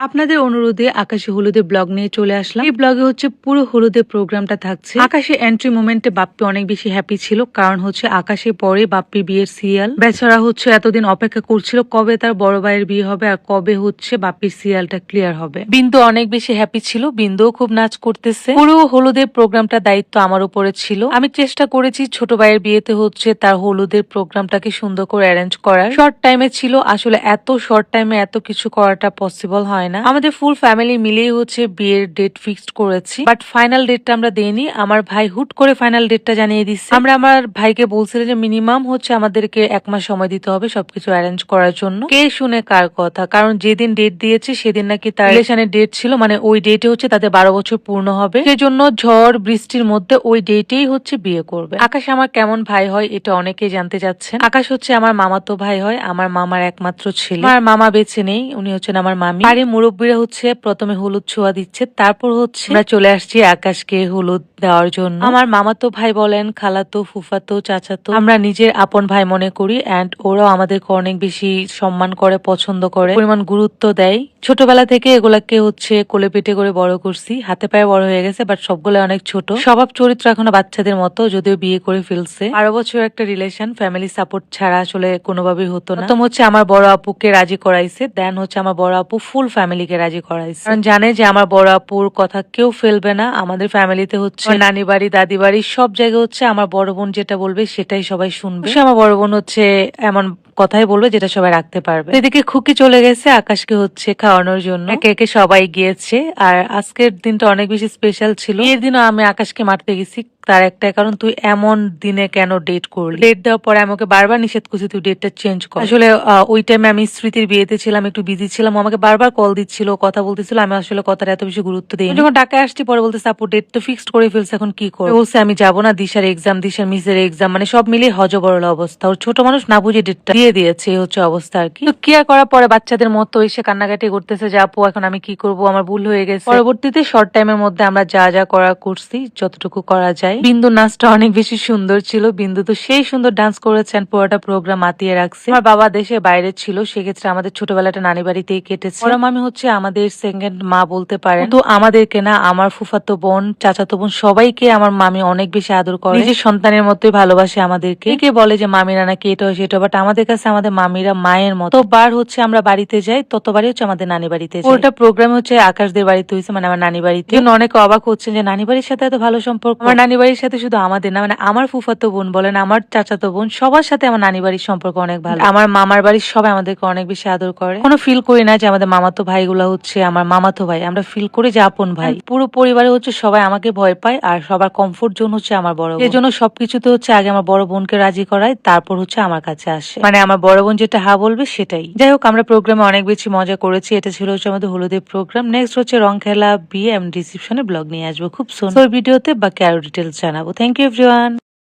আপনাদের অনুরোধে আকাশে হলুদের ব্লগ নিয়ে চলে আসলাম। এই ব্লগে হচ্ছে পুরো হলুদের প্রোগ্রামটা থাকছে। আকাশে এন্ট্রি মোমেন্টে বাপ্পি অনেক বেশি হ্যাপি ছিল, কারণ হচ্ছে আকাশে পরে বাপ্পি বিয়ের সিরিয়াল। বেচারা হচ্ছে এতদিন অপেক্ষা করছিল কবে তার বড় ভাইয়ের বিয়ে হবে আর কবে হচ্ছে বাপ্পির সিরিয়ালটা ক্লিয়ার হবে। বিন্দু অনেক বেশি হ্যাপি ছিল, বিন্দুও খুব নাচ করতেছে। পুরো হলুদের প্রোগ্রামটা দায়িত্ব আমার উপরে ছিল। আমি চেষ্টা করেছি ছোট ভাইয়ের বিয়েতে হচ্ছে তার হলুদের প্রোগ্রামটাকে সুন্দর করে অ্যারেঞ্জ করার। শর্ট টাইমে ছিল, আসলে এত শর্ট টাইমে এত কিছু করাটা পসিবল হয় না। আমাদের ফুল ফ্যামিলি মিলেই হচ্ছে বিয়ের ডেট ফিক্সড করেছি, বাট ফাইনাল ডেটটা আমরা দেইনি। আমার ভাই হুট করে ফাইনাল ডেটটা জানিয়ে দিচ্ছে। আমরা আমার ভাইকে বলছিলাম যে মিনিমাম হচ্ছে আমাদেরকে 1 মাস সময় দিতে হবে সবকিছু অ্যারেঞ্জ করার জন্য। কে শুনে কার কথা, কারণ যেদিন ডেট দিয়েছে সেদিন নাকি তার রিলেশনের ডেট ছিল, মানে ওই ডেটে হচ্ছে তাদের 12 বছর পূর্ণ হবে। সেজন্য ঝড় বৃষ্টির মধ্যে ওই ডেটেই হচ্ছে বিয়ে করবে। আকাশ আমার কেমন ভাই হয় এটা অনেকেই জানতে চাচ্ছেন। আকাশ হচ্ছে আমার মামাতো ভাই হয়, আমার মামার একমাত্র ছেলে। আমার মামা বেঁচে নেই, উনি হচ্ছেন আমার মামি। বাড়ির মুরব্বীরা হচ্ছে প্রথমে হলুদ ছোঁয়া দিচ্ছে, তারপর হচ্ছে আমরা চলে আসছি আকাশকে হলুদ দেওয়ার জন্য। আমার মামাতো ভাই বলেন, খালাতো, ফুফাতো, চাচাতো আমরা নিজের আপন ভাই মনে করি, এন্ড ওরাও আমাদেরকে অনেক বেশি সম্মান করে, পছন্দ করে, পরিমাণ গুরুত্ব দেয়। ছোটবেলা থেকে এগুলাকে হচ্ছে কোলে পিঠে করে বড় করছি, হাতে পায়ে বড় হয়ে গেছে, বাট সবগুলো অনেক ছোট। স্বভাব চরিত্র এখনো বাচ্চাদের মতো, যদিও বিয়ে করে ফেলছে। 12 বছর একটা রিলেশন, ফ্যামিলি সাপোর্ট ছাড়া আসলে কোনোভাবেই হতো না। প্রথম হচ্ছে আমার বড় আপুকে রাজি করাইছে, দেন হচ্ছে আমার বড় আপু ফুল ফ্যামিলিকে রাজি করাইছে, কারণ জানে যে আমার বড় আপুর কথা কেউ ফেলবে না। আমাদের ফ্যামিলিতে হচ্ছে নানি বাড়ি, দাদি বাড়ি, সব জায়গায় হচ্ছে আমার বড় বোন যেটা বলবে সেটাই সবাই শুনবে। আমার বড় বোন হচ্ছে এমন কথাই বলবে যেটা সবাই রাখতে পারবে। এদিকে খুকি চলে গেছে আকাশকে হচ্ছে খাওয়ানোর জন্য, একে একে সবাই গিয়েছে। আর আজকের দিনটা অনেক বেশি স্পেশাল ছিল। এর দিনও আমি আকাশকে মারতে গেছি, তার একটাই কারণ, তুই এমন দিনে কেন ডেট করলি? ডেট দেওয়ার পরে আমাকে বারবার নিষেধ করছি তুই ডেটটা চেঞ্জ কর। আসলে ওই টাইমে আমি স্মৃতির বিয়েতে ছিলাম, একটু বিজি ছিলাম, আমাকে বারবার কল দিচ্ছিল, কথা বলতেছিল, আমি আসলে কথাটা এত বেশি গুরুত্ব দিই। যখন ঢাকায় আসছি পরে বলতেছে আপু ডেট তো ফিক্সড করে ফেলছে, এখন কি করবো? বলছে আমি যাবো না, দিশার এক্সাম, দিশার মিসের এক্সাম, মানে সব মিলিয়ে হজবরল অবস্থা। ওর ছোট মানুষ না বুঝে ডেটটা দিয়ে দিয়েছে, এই হচ্ছে অবস্থা আর কি। তো কি আর করার, পরে বাচ্চাদের মতো এসে কান্নাকাটি করতেছে যে আপু এখন আমি কি করবো, আমার ভুল হয়ে গেছে। পরবর্তীতে শর্ট টাইমের মধ্যে আমরা যা যা করা করছি, যতটুকু করা যায়। বিন্দু নাচটা অনেক বেশি সুন্দর ছিল, বিন্দু তো সেই সুন্দর ডান্স করেছেন, পুরোটা প্রোগ্রাম মাতিয়ে রাখছে। আমার বাবা দেশে বাইরে ছিল, সেক্ষেত্রে আমাদের ছোটবেলাটা নানি বাড়িতেই কেটেছে। ওরা মামি হচ্ছে আমাদের সেকেন্ড মা বলতে পারেন। তো আমাদেরকে না, আমার ফুফাতো বোন, চাচাতো বোন সবাইকে আমার মামি অনেক বেশি আদর করে, নিজের সন্তানের মতোই ভালোবাসে আমাদেরকে। কে বলে যে মামিরা নাকি এটা সেটা, বাট আমাদের কাছে আমাদের মামিরা মায়ের মতো। বার হচ্ছে আমরা বাড়িতে যাই, ততবারই হচ্ছে আমাদের নানি বাড়িতে যাই। ওটা প্রোগ্রাম হচ্ছে আকাশদের বাড়িতে হয়েছে, মানে আমার নানি বাড়িতে। অনেকে অবাক হচ্ছেন যে নানি বাড়ির সাথে এত ভালো সম্পর্ক। আমার নানি বাড়ির সাথে শুধু আমাদের না, মানে আমার ফুফাতো বোন বলেন, আমার চাচাতো বোন, সবার সাথে আমার নানি বাড়ির সম্পর্ক অনেক ভালো। আমার মামার বাড়ির সবাই আমাদেরকে অনেক বেশি আদর করে। কোনো ফিল করি না যে আমাদের মামাতো ভাইগুলা হচ্ছে আমার মামাতো ভাই, আমরা ফিল করি যে আপন ভাই। পুরো পরিবারে হচ্ছে সবাই আমাকে ভয় পায়, আর সবার কমফোর্ট জোন হচ্ছে আমার বড় বোন। এই জন্য সবকিছুতে হচ্ছে আগে আমার বড় বোনকে রাজি করায়, তারপর হচ্ছে আমার কাছে আসে, মানে আমার বড় বোন যেটা হা বলবে সেটাই। যাই হোক, আমরা প্রোগ্রামে অনেক বেশি মজা করেছি। এটা ছিল হচ্ছে আমাদের হলুদের প্রোগ্রাম। নেক্সট হচ্ছে রং খেলা, বিয়ে এবং রিসেপশনের ব্লগ নিয়ে আসবো খুব সুন। ভিডিওতে বাকি আরো ডিটেলস জানাবো। Thank you everyone.